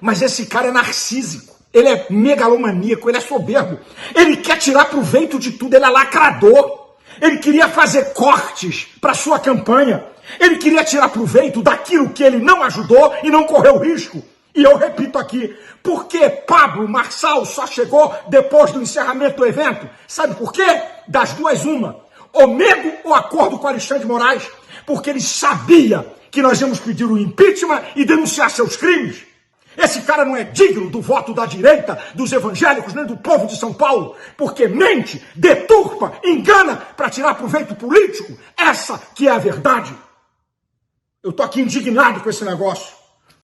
Mas esse cara é narcísico, ele é megalomaníaco, ele é soberbo. Ele quer tirar proveito de tudo, ele é lacrador. Ele queria fazer cortes para sua campanha. Ele queria tirar proveito daquilo que ele não ajudou e não correu risco. E eu repito aqui, por que Pablo Marçal só chegou depois do encerramento do evento? Sabe por quê? Das duas, uma. Ou medo ou acordo com Alexandre de Moraes. Porque ele sabia que nós íamos pedir o impeachment e denunciar seus crimes. Esse cara não é digno do voto da direita, dos evangélicos, nem do povo de São Paulo, porque mente, deturpa, engana para tirar proveito político. Essa que é a verdade. Eu tô aqui indignado com esse negócio.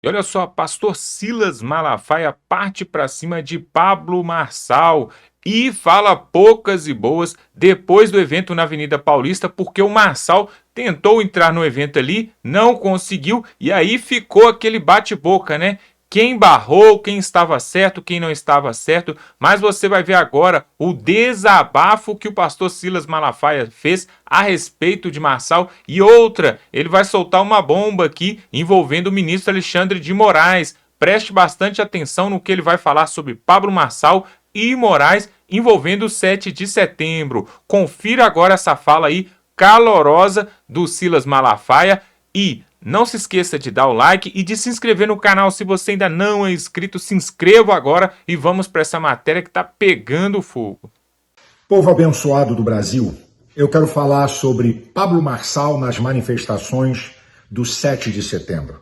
E olha só, pastor Silas Malafaia parte para cima de Pablo Marçal e fala poucas e boas depois do evento na Avenida Paulista, porque o Marçal tentou entrar no evento ali, não conseguiu, e aí ficou aquele bate-boca, né? Quem barrou, quem estava certo, quem não estava certo, mas você vai ver agora o desabafo que o pastor Silas Malafaia fez a respeito de Marçal. E outra, ele vai soltar uma bomba aqui envolvendo o ministro Alexandre de Moraes. Preste bastante atenção no que ele vai falar sobre Pablo Marçal e Moraes envolvendo o 7 de setembro. Confira agora essa fala aí calorosa do Silas Malafaia e não se esqueça de dar o like e de se inscrever no canal se você ainda não é inscrito. Se inscreva agora e vamos para essa matéria que está pegando fogo. Povo abençoado do Brasil, eu quero falar sobre Pablo Marçal nas manifestações do 7 de setembro.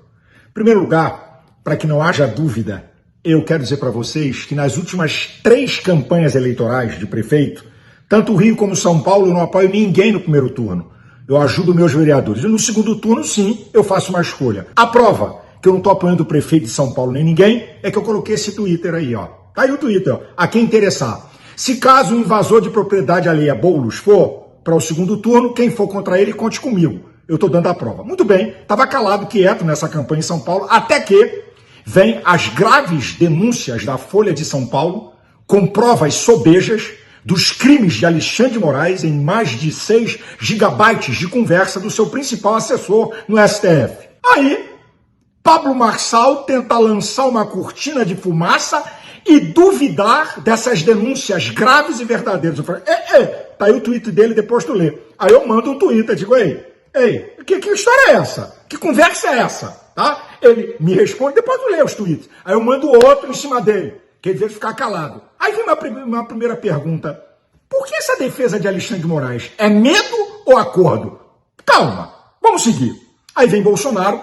Em primeiro lugar, para que não haja dúvida, eu quero dizer para vocês que nas últimas 3 campanhas eleitorais de prefeito, tanto o Rio como São Paulo, eu não apoio ninguém no primeiro turno. Eu ajudo meus vereadores. E no segundo turno, sim, eu faço uma escolha. A prova que eu não estou apoiando o prefeito de São Paulo nem ninguém é que eu coloquei esse Twitter aí, ó. Tá aí o Twitter, ó. A quem interessar. Se caso um invasor de propriedade alheia Boulos for para o segundo turno, quem for contra ele, conte comigo. Eu estou dando a prova. Muito bem, estava calado, quieto nessa campanha em São Paulo, até que vem as graves denúncias da Folha de São Paulo, com provas sobejas, dos crimes de Alexandre de Moraes em mais de 6 gigabytes de conversa do seu principal assessor no STF. Aí, Pablo Marçal tenta lançar uma cortina de fumaça e duvidar dessas denúncias graves e verdadeiras. Eu falei, tá aí o tweet dele, depois tu lê. Aí eu mando um Twitter, digo, que história é essa? Que conversa é essa? Tá? Ele me responde, depois tu lê os tweets. Aí eu mando outro em cima dele, que ele deve ficar calado. Aí vem uma primeira pergunta. Por que essa defesa de Alexandre de Moraes? É medo ou acordo? Calma, vamos seguir. Aí vem Bolsonaro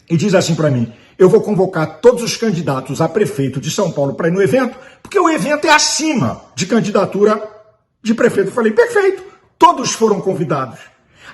e diz assim para mim, eu vou convocar todos os candidatos a prefeito de São Paulo para ir no evento, porque o evento é acima de candidatura de prefeito. Eu falei, perfeito, todos foram convidados.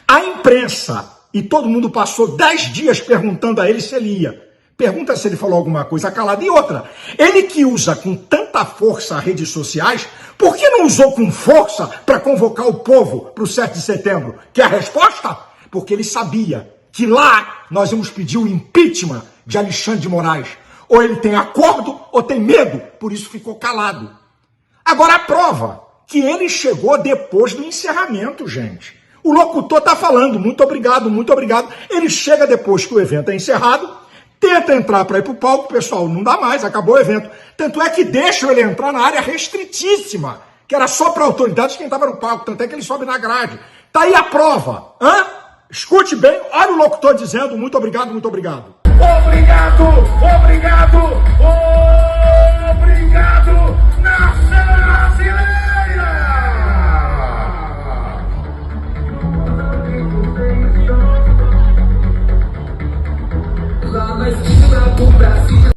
A imprensa e todo mundo passou 10 dias perguntando a ele se ele ia. Pergunta se ele falou alguma coisa calada. E outra, ele que usa com tanta força as redes sociais, por que não usou com força para convocar o povo para o 7 de setembro? Quer a resposta? Porque ele sabia que lá nós íamos pedir o impeachment de Alexandre de Moraes. Ou ele tem acordo ou tem medo, por isso ficou calado. Agora a prova, que ele chegou depois do encerramento, gente. O locutor está falando, muito obrigado, muito obrigado. Ele chega depois que o evento é encerrado, tenta entrar para ir para o palco, pessoal, não dá mais, acabou o evento. Tanto é que deixam ele entrar na área restritíssima, que era só para autoridades quem estava no palco, tanto é que ele sobe na grade. Tá aí a prova, hã? Escute bem, olha o locutor dizendo muito obrigado, muito obrigado. Obrigado, obrigado, obrigado, nação brasileira!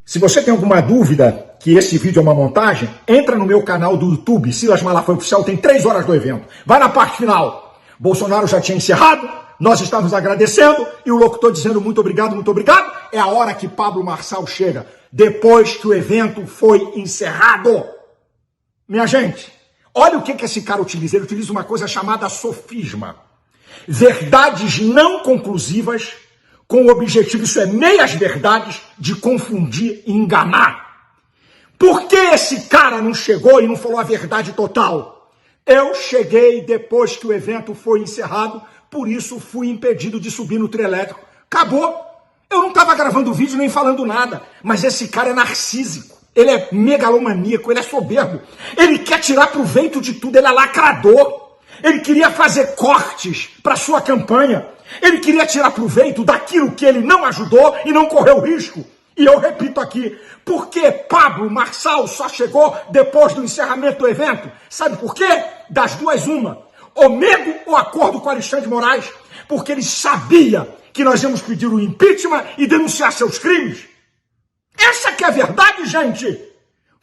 Se você tem alguma dúvida que esse vídeo é uma montagem, entra no meu canal do YouTube, Silas Malafaia Oficial, tem 3 horas do evento. Vai na parte final. Bolsonaro já tinha encerrado, nós estávamos agradecendo e o locutor dizendo muito obrigado, muito obrigado. É a hora que Pablo Marçal chega, depois que o evento foi encerrado. Minha gente, olha o que esse cara utiliza. Ele utiliza uma coisa chamada sofisma. Verdades não conclusivas com o objetivo, isso é meias verdades, de confundir e enganar. Por que esse cara não chegou e não falou a verdade total? Eu cheguei depois que o evento foi encerrado, por isso fui impedido de subir no trio elétrico. Acabou. Eu não estava gravando vídeo nem falando nada, mas esse cara é narcísico, ele é megalomaníaco, ele é soberbo, ele quer tirar proveito de tudo, ele é lacrador, ele queria fazer cortes para sua campanha, ele queria tirar proveito daquilo que ele não ajudou e não correu risco. E eu repito aqui, por que Pablo Marçal só chegou depois do encerramento do evento? Sabe por quê? Das duas uma, ou medo ou acordo com Alexandre de Moraes, porque ele sabia que nós íamos pedir o impeachment e denunciar seus crimes. Essa que é a verdade, gente.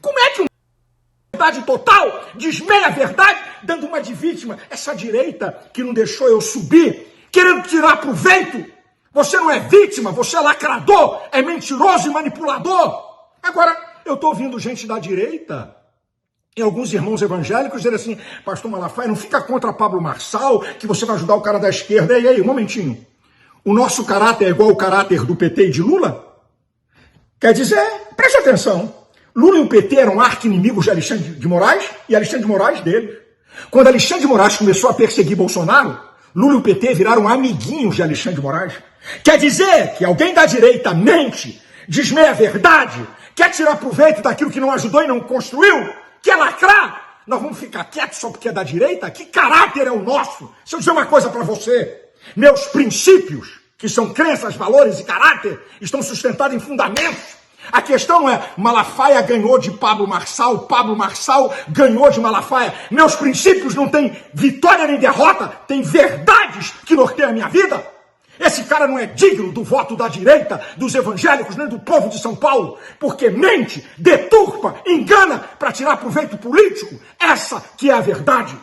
Como é que uma verdade total diz meia verdade, dando uma de vítima? Essa direita que não deixou eu subir, querendo tirar proveito. Você não é vítima, você é lacrador, é mentiroso e manipulador. Agora, eu estou ouvindo gente da direita e alguns irmãos evangélicos dizer assim, pastor Malafaia, não fica contra Pablo Marçal, que você vai ajudar o cara da esquerda. E aí, um momentinho. O nosso caráter é igual ao caráter do PT e de Lula? Quer dizer, preste atenção, Lula e o PT eram arqui-inimigos de Alexandre de Moraes e Alexandre de Moraes deles. Quando Alexandre de Moraes começou a perseguir Bolsonaro, Lula e o PT viraram amiguinhos de Alexandre de Moraes. Quer dizer que alguém da direita mente, diz meia verdade, quer tirar proveito daquilo que não ajudou e não construiu, quer lacrar? Nós vamos ficar quietos só porque é da direita? Que caráter é o nosso? Se eu dizer uma coisa para você, meus princípios, que são crenças, valores e caráter, estão sustentados em fundamentos. A questão não é Malafaia ganhou de Pablo Marçal ganhou de Malafaia. Meus princípios não têm vitória nem derrota, têm verdades que norteiam a minha vida. Esse cara não é digno do voto da direita, dos evangélicos, nem do povo de São Paulo, porque mente, deturpa, engana para tirar proveito político. Essa que é a verdade.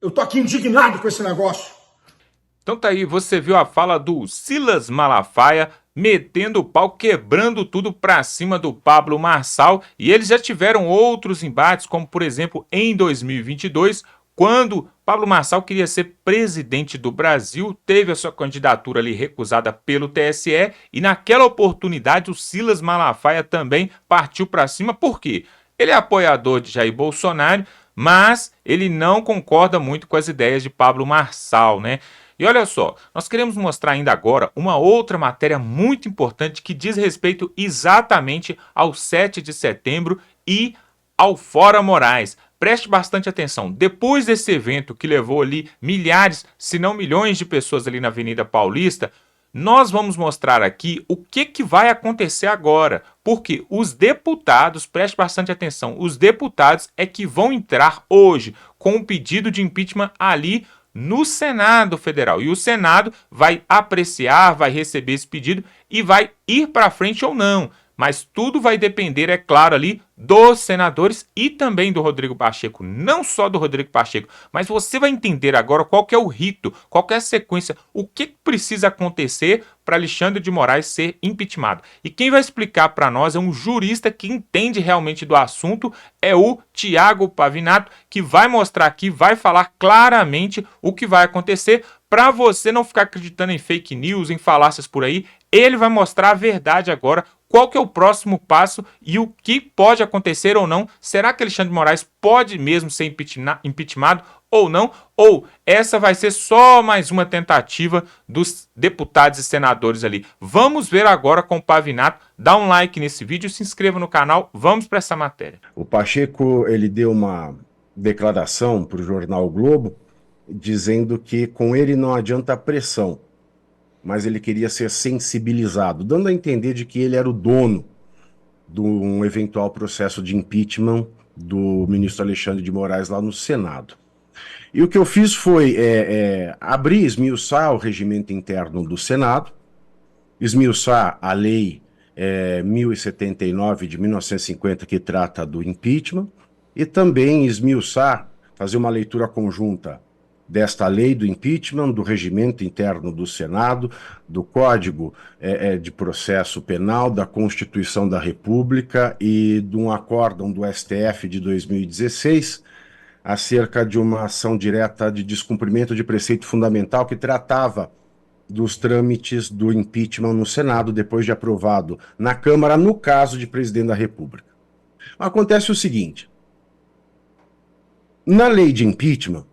Eu tô aqui indignado com esse negócio. Então tá aí, você viu a fala do Silas Malafaia metendo o pau, quebrando tudo pra cima do Pablo Marçal, e eles já tiveram outros embates, como por exemplo em 2022, quando Pablo Marçal queria ser presidente do Brasil, teve a sua candidatura ali recusada pelo TSE, e naquela oportunidade o Silas Malafaia também partiu pra cima. Por quê? Ele é apoiador de Jair Bolsonaro, mas ele não concorda muito com as ideias de Pablo Marçal, né? E olha só, nós queremos mostrar ainda agora uma outra matéria muito importante que diz respeito exatamente ao 7 de setembro e ao Fora Moraes. Preste bastante atenção, depois desse evento que levou ali milhares, se não milhões de pessoas ali na Avenida Paulista, nós vamos mostrar aqui o que vai acontecer agora, porque os deputados, preste bastante atenção, os deputados é que vão entrar hoje com um pedido de impeachment ali no Senado Federal, e o Senado vai apreciar, vai receber esse pedido e vai ir para frente ou não, mas tudo vai depender, é claro, ali dos senadores e também do Rodrigo Pacheco, não só do Rodrigo Pacheco, mas você vai entender agora qual que é o rito, qual que é a sequência, o que precisa acontecer para Alexandre de Moraes ser impeachmentado. E quem vai explicar para nós é um jurista que entende realmente do assunto, é o Tiago Pavinato, que vai mostrar aqui, vai falar claramente o que vai acontecer, para você não ficar acreditando em fake news, em falácias por aí. Ele vai mostrar a verdade agora, qual que é o próximo passo e o que pode acontecer ou não. Será que Alexandre de Moraes pode mesmo ser impeachmentado ou não? Ou essa vai ser só mais uma tentativa dos deputados e senadores ali? Vamos ver agora com o Pavinato. Dá um like nesse vídeo, se inscreva no canal, vamos para essa matéria. O Pacheco, ele deu uma declaração para o jornal o Globo, dizendo que com ele não adianta a pressão, mas ele queria ser sensibilizado, dando a entender de que ele era o dono de um eventual processo de impeachment do ministro Alexandre de Moraes lá no Senado. E o que eu fiz foi abrir, esmiuçar o regimento interno do Senado, esmiuçar a lei 1079 de 1950, que trata do impeachment, e também esmiuçar, fazer uma leitura conjunta desta lei do impeachment, do regimento interno do Senado, do Código de Processo Penal, da Constituição da República e de um acórdão do STF de 2016 acerca de uma ação direta de descumprimento de preceito fundamental que tratava dos trâmites do impeachment no Senado, depois de aprovado na Câmara, no caso de presidente da República. Acontece o seguinte: na lei de impeachment,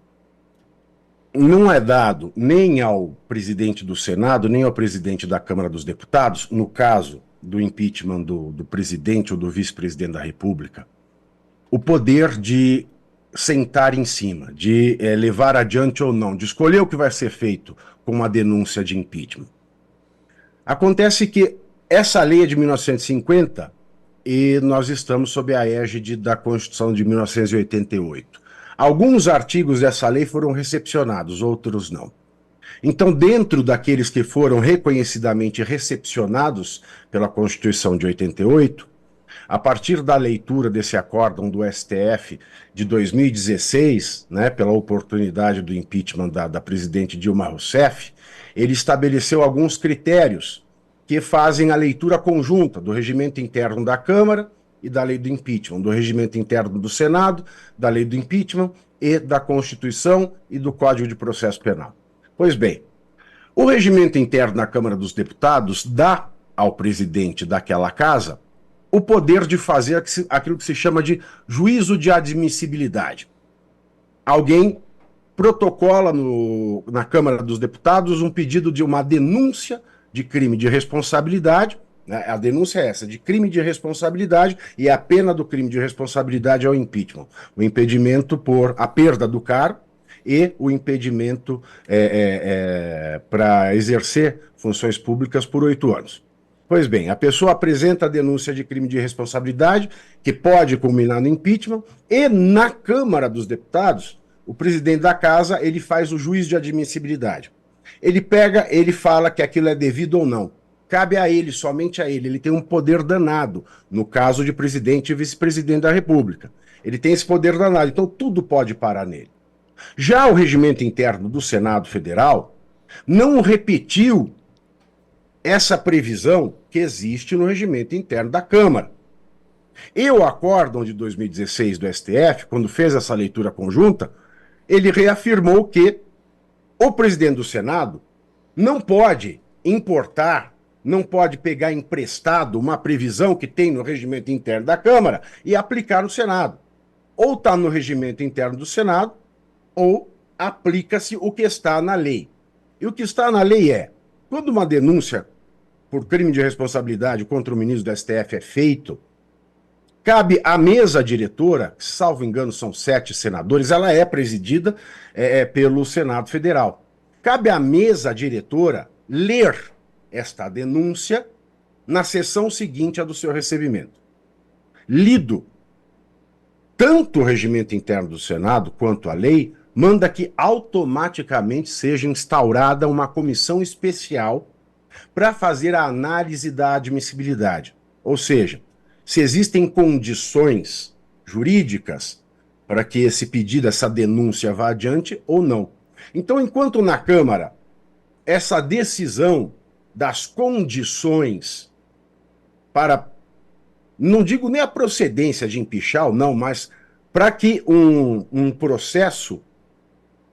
não é dado nem ao presidente do Senado, nem ao presidente da Câmara dos Deputados, no caso do impeachment do presidente ou do vice-presidente da República, o poder de sentar em cima, de levar adiante ou não, de escolher o que vai ser feito com uma denúncia de impeachment. Acontece que essa lei é de 1950 e nós estamos sob a égide da Constituição de 1988. Alguns artigos dessa lei foram recepcionados, outros não. Então, dentro daqueles que foram reconhecidamente recepcionados pela Constituição de 88, a partir da leitura desse acórdão do STF de 2016, né, pela oportunidade do impeachment da presidente Dilma Rousseff, ele estabeleceu alguns critérios que fazem a leitura conjunta do regimento interno da Câmara e da lei do impeachment, do regimento interno do Senado, da lei do impeachment e da Constituição e do Código de Processo Penal. Pois bem, o regimento interno da Câmara dos Deputados dá ao presidente daquela casa o poder de fazer aquilo que se chama de juízo de admissibilidade. Alguém protocola na Câmara dos Deputados um pedido de uma denúncia de crime de responsabilidade, né? A denúncia é essa, de crime de responsabilidade, e a pena do crime de responsabilidade é o impeachment, o impedimento por a perda do cargo e o impedimento para exercer funções públicas por 8 anos. Pois bem, a pessoa apresenta a denúncia de crime de responsabilidade, que pode culminar no impeachment, e na Câmara dos Deputados, o presidente da casa, ele faz o juízo de admissibilidade. Ele fala que aquilo é devido ou não. Cabe a ele, somente a ele. Ele tem um poder danado, no caso de presidente e vice-presidente da República. Ele tem esse poder danado, então tudo pode parar nele. Já o regimento interno do Senado Federal não repetiu essa previsão que existe no regimento interno da Câmara. E o acórdão de 2016 do STF, quando fez essa leitura conjunta, ele reafirmou que o presidente do Senado não pode importar, não pode pegar emprestado uma previsão que tem no regimento interno da Câmara e aplicar no Senado. Ou está no regimento interno do Senado, ou aplica-se o que está na lei. E o que está na lei é, quando uma denúncia por crime de responsabilidade contra o ministro do STF é feito, cabe à mesa diretora, que, salvo engano, são 7 senadores, ela é presidida pelo Senado Federal. Cabe à mesa diretora ler esta denúncia na sessão seguinte à do seu recebimento. Lido tanto o regimento interno do Senado quanto a lei, manda que automaticamente seja instaurada uma comissão especial para fazer a análise da admissibilidade. Ou seja, se existem condições jurídicas para que esse pedido, essa denúncia vá adiante ou não. Então, enquanto na Câmara, essa decisão das condições para, não digo nem a procedência de empichar ou não, mas para que um processo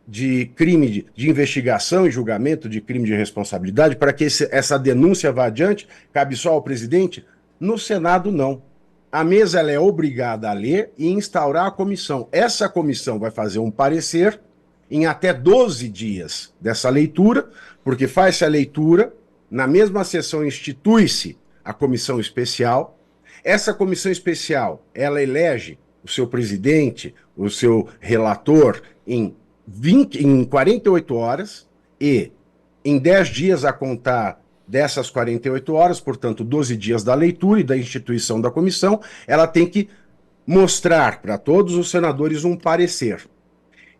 de crime de investigação e julgamento de crime de responsabilidade, para que essa denúncia vá adiante, cabe só ao presidente? No Senado, não. A mesa ela é obrigada a ler e instaurar a comissão. Essa comissão vai fazer um parecer em até 12 dias dessa leitura, porque faz-se a leitura, na mesma sessão institui-se a comissão especial. Essa comissão especial, ela elege o seu presidente, o seu relator em 48 horas e em 10 dias a contar dessas 48 horas, portanto 12 dias da leitura e da instituição da comissão, ela tem que mostrar para todos os senadores um parecer.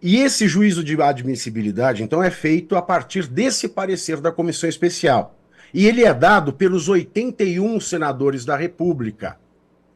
E esse juízo de admissibilidade, então, é feito a partir desse parecer da comissão especial. E ele é dado pelos 81 senadores da República.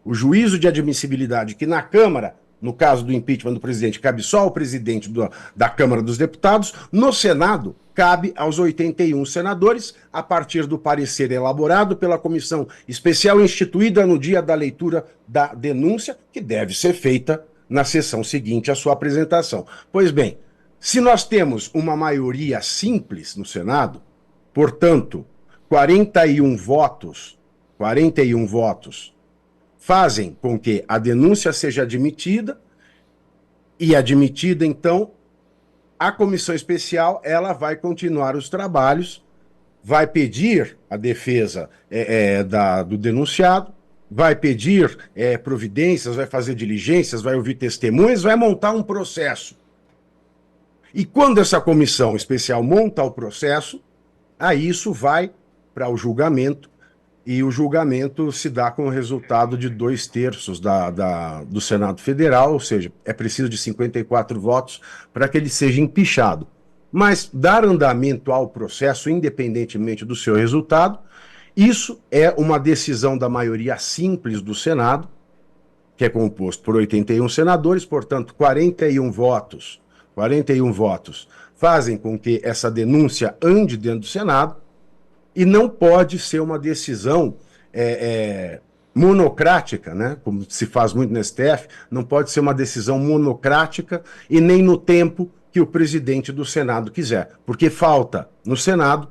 O juízo de admissibilidade que na Câmara, no caso do impeachment do presidente, cabe só ao presidente da Câmara dos Deputados, no Senado cabe aos 81 senadores, a partir do parecer elaborado pela comissão especial instituída no dia da leitura da denúncia, que deve ser feita na sessão seguinte à sua apresentação. Pois bem, se nós temos uma maioria simples no Senado, portanto, 41 votos fazem com que a denúncia seja admitida, e admitida, então, A comissão especial ela vai continuar os trabalhos, vai pedir a defesa do denunciado, vai pedir providências, vai fazer diligências, vai ouvir testemunhas, vai montar um processo. E quando essa comissão especial monta o processo, aí isso vai para o julgamento, e o julgamento se dá com o resultado de 2/3 do Senado Federal, ou seja, é preciso de 54 votos para que ele seja empichado. Mas dar andamento ao processo, independentemente do seu resultado, isso é uma decisão da maioria simples do Senado, que é composto por 81 senadores, portanto, 41 votos fazem com que essa denúncia ande dentro do Senado, e não pode ser uma decisão monocrática, né? Como se faz muito no STF, não pode ser uma decisão monocrática e nem no tempo que o presidente do Senado quiser, porque falta no Senado,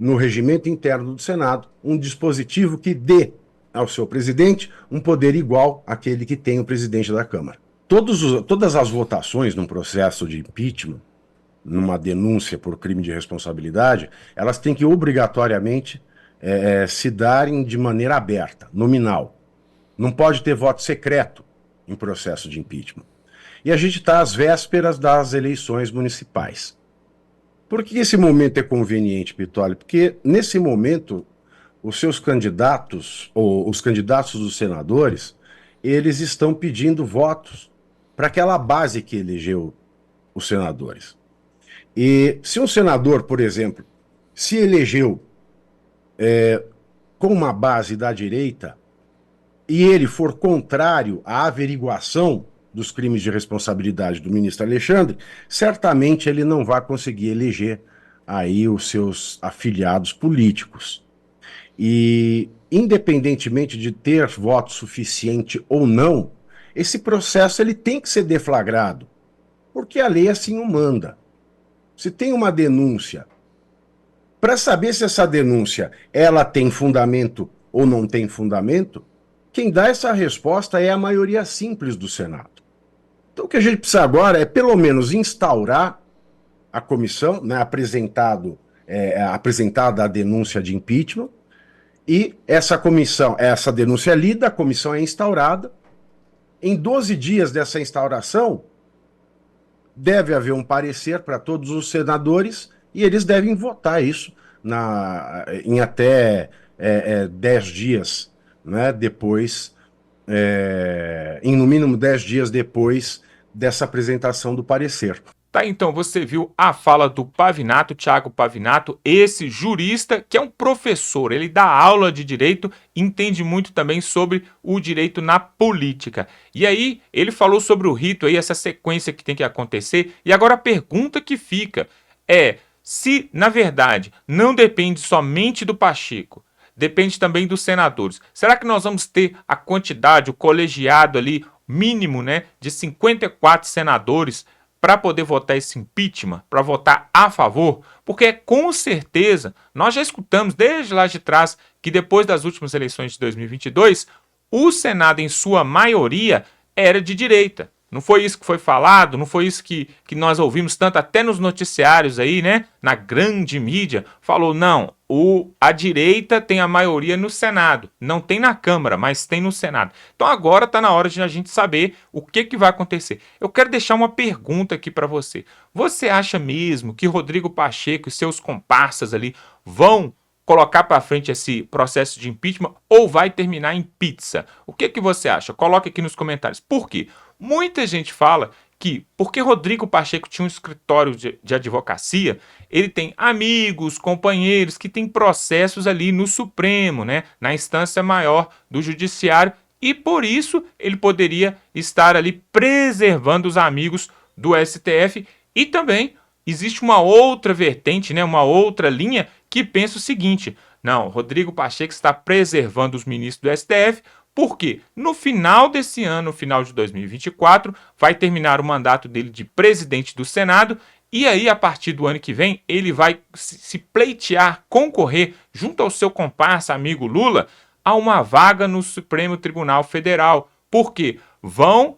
no regimento interno do Senado, um dispositivo que dê ao seu presidente um poder igual àquele que tem o presidente da Câmara. Todas as votações num processo de impeachment, numa denúncia por crime de responsabilidade, elas têm que obrigatoriamente se darem de maneira aberta, nominal. Não pode ter voto secreto em processo de impeachment. E a gente está às vésperas das eleições municipais. Por que esse momento é conveniente, Pitoli? Porque nesse momento os seus candidatos, ou os candidatos dos senadores, eles estão pedindo votos para aquela base que elegeu os senadores. E se um senador, por exemplo, se elegeu com uma base da direita e ele for contrário à averiguação dos crimes de responsabilidade do ministro Alexandre, certamente ele não vai conseguir eleger aí os seus afiliados políticos. E, independentemente de ter voto suficiente ou não, esse processo ele tem que ser deflagrado, porque a lei assim o manda. Se tem uma denúncia, para saber se essa denúncia ela tem fundamento ou não tem fundamento, quem dá essa resposta é a maioria simples do Senado. Então o que a gente precisa agora é pelo menos instaurar a comissão, né, apresentada a denúncia de impeachment, e essa denúncia é lida, a comissão é instaurada. Em 12 dias dessa instauração, deve haver um parecer para todos os senadores e eles devem votar isso em até 10 dias, né, depois, em no mínimo 10 dias depois dessa apresentação do parecer. Tá, então você viu a fala do Pavinato, Thiago Pavinato, esse jurista que é um professor, ele dá aula de direito, entende muito também sobre o direito na política. E aí ele falou sobre o rito aí, essa sequência que tem que acontecer, e agora a pergunta que fica é se, na verdade, não depende somente do Pacheco, depende também dos senadores. Será que nós vamos ter a quantidade, o colegiado ali mínimo, né, de 54 senadores para poder votar esse impeachment, para votar a favor? Porque com certeza, nós já escutamos desde lá de trás que depois das últimas eleições de 2022, o Senado em sua maioria era de direita. Não foi isso que foi falado, não foi isso que nós ouvimos tanto até nos noticiários aí, né? Na grande mídia, falou, não, a direita tem a maioria no Senado. Não tem na Câmara, mas tem no Senado. Então agora está na hora de a gente saber o que vai acontecer. Eu quero deixar uma pergunta aqui para você. Você acha mesmo que Rodrigo Pacheco e seus comparsas ali vão colocar para frente esse processo de impeachment ou vai terminar em pizza? O que você acha? Coloque aqui nos comentários. Por quê? Muita gente fala que, porque Rodrigo Pacheco tinha um escritório de advocacia, ele tem amigos, companheiros que têm processos ali no Supremo, né, na instância maior do Judiciário, e por isso ele poderia estar ali preservando os amigos do STF. E também existe uma outra vertente, né, uma outra linha que pensa o seguinte: não, Rodrigo Pacheco está preservando os ministros do STF, porque no final desse ano, no final de 2024, vai terminar o mandato dele de presidente do Senado, e aí, a partir do ano que vem, ele vai se pleitear, concorrer, junto ao seu comparsa, amigo Lula, a uma vaga no Supremo Tribunal Federal. Porque vão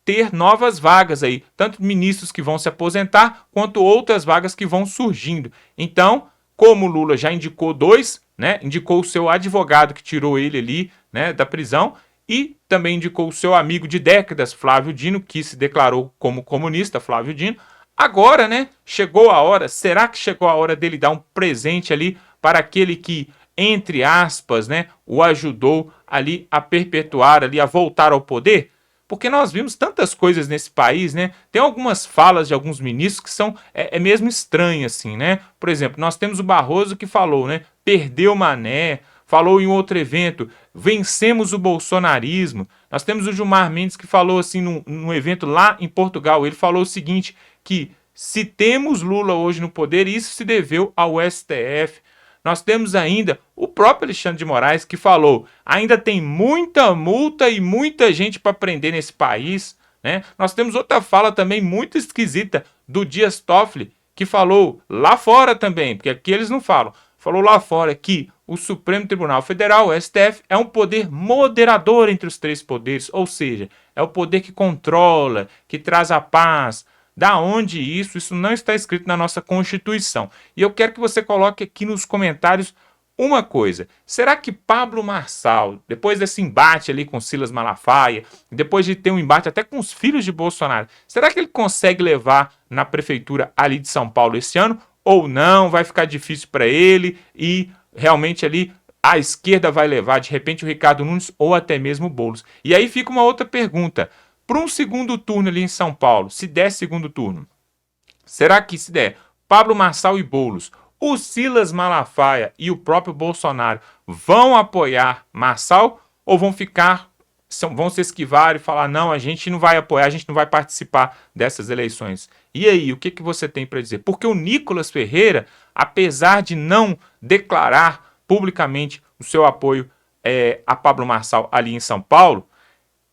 ter novas vagas aí, tanto ministros que vão se aposentar, quanto outras vagas que vão surgindo. Então, como o Lula já indicou 2, né, indicou o seu advogado que tirou ele ali, né, da prisão, e também indicou o seu amigo de décadas, Flávio Dino, que se declarou como comunista, Flávio Dino. Agora, né, chegou a hora, será que chegou a hora dele dar um presente ali para aquele que, entre aspas, né, o ajudou ali a perpetuar, ali a voltar ao poder? Porque nós vimos tantas coisas nesse país, né? Tem algumas falas de alguns ministros que são mesmo estranhas, assim, né? Por exemplo, nós temos o Barroso que falou, né? Perdeu Mané, falou em outro evento, vencemos o bolsonarismo. Nós temos o Gilmar Mendes que falou assim num evento lá em Portugal, ele falou o seguinte, que se temos Lula hoje no poder, isso se deveu ao STF. Nós temos ainda o próprio Alexandre de Moraes que falou, ainda tem muita multa e muita gente para prender nesse país, né? Nós temos outra fala também muito esquisita do Dias Toffoli, que falou lá fora também, porque aqui eles não falam, falou lá fora que o Supremo Tribunal Federal, o STF, é um poder moderador entre os 3 poderes, ou seja, é o poder que controla, que traz a paz. Da onde isso? Isso não está escrito na nossa Constituição. E eu quero que você coloque aqui nos comentários uma coisa. Será que Pablo Marçal, depois desse embate ali com Silas Malafaia, depois de ter um embate até com os filhos de Bolsonaro, será que ele consegue levar na prefeitura ali de São Paulo esse ano? Ou não? Vai ficar difícil para ele e realmente ali a esquerda vai levar, de repente, o Ricardo Nunes ou até mesmo o Boulos. E aí fica uma outra pergunta. Para um segundo turno ali em São Paulo, se der segundo turno, será que se der Pablo Marçal e Boulos, o Silas Malafaia e o próprio Bolsonaro vão apoiar Marçal ou vão se esquivar e falar, não, a gente não vai apoiar, a gente não vai participar dessas eleições? E aí, o que você tem para dizer? Porque o Nicolas Ferreira, apesar de não declarar publicamente o seu apoio a Pablo Marçal ali em São Paulo,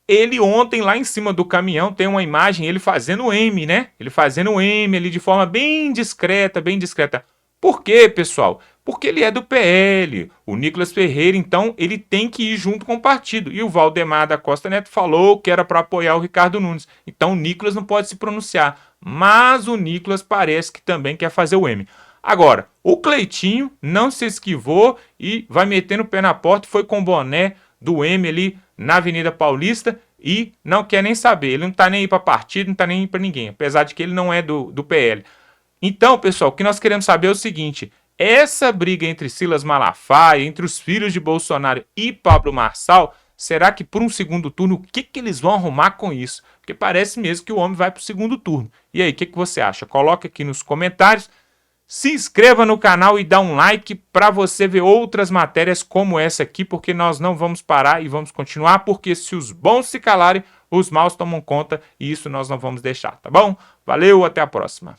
ele ontem lá em cima do caminhão tem uma imagem, ele fazendo o M, né? Ele fazendo o M ali de forma bem discreta, bem discreta. Por quê, pessoal? Porque ele é do PL. O Nicolas Ferreira, então, ele tem que ir junto com o partido. E o Valdemar da Costa Neto falou que era para apoiar o Ricardo Nunes. Então o Nicolas não pode se pronunciar. Mas o Nicolas parece que também quer fazer o M. Agora, o Cleitinho não se esquivou e vai metendo o pé na porta, foi com o boné do M ali na Avenida Paulista e não quer nem saber. Ele não está nem aí para partido, não está nem aí para ninguém, apesar de que ele não é do PL. Então, pessoal, o que nós queremos saber é o seguinte, essa briga entre Silas Malafaia, entre os filhos de Bolsonaro e Pablo Marçal, será que por um segundo turno, o que eles vão arrumar com isso? Porque parece mesmo que o homem vai para o segundo turno. E aí, o que você acha? Coloca aqui nos comentários. Se inscreva no canal e dá um like para você ver outras matérias como essa aqui, porque nós não vamos parar e vamos continuar, porque se os bons se calarem, os maus tomam conta e isso nós não vamos deixar, tá bom? Valeu, até a próxima.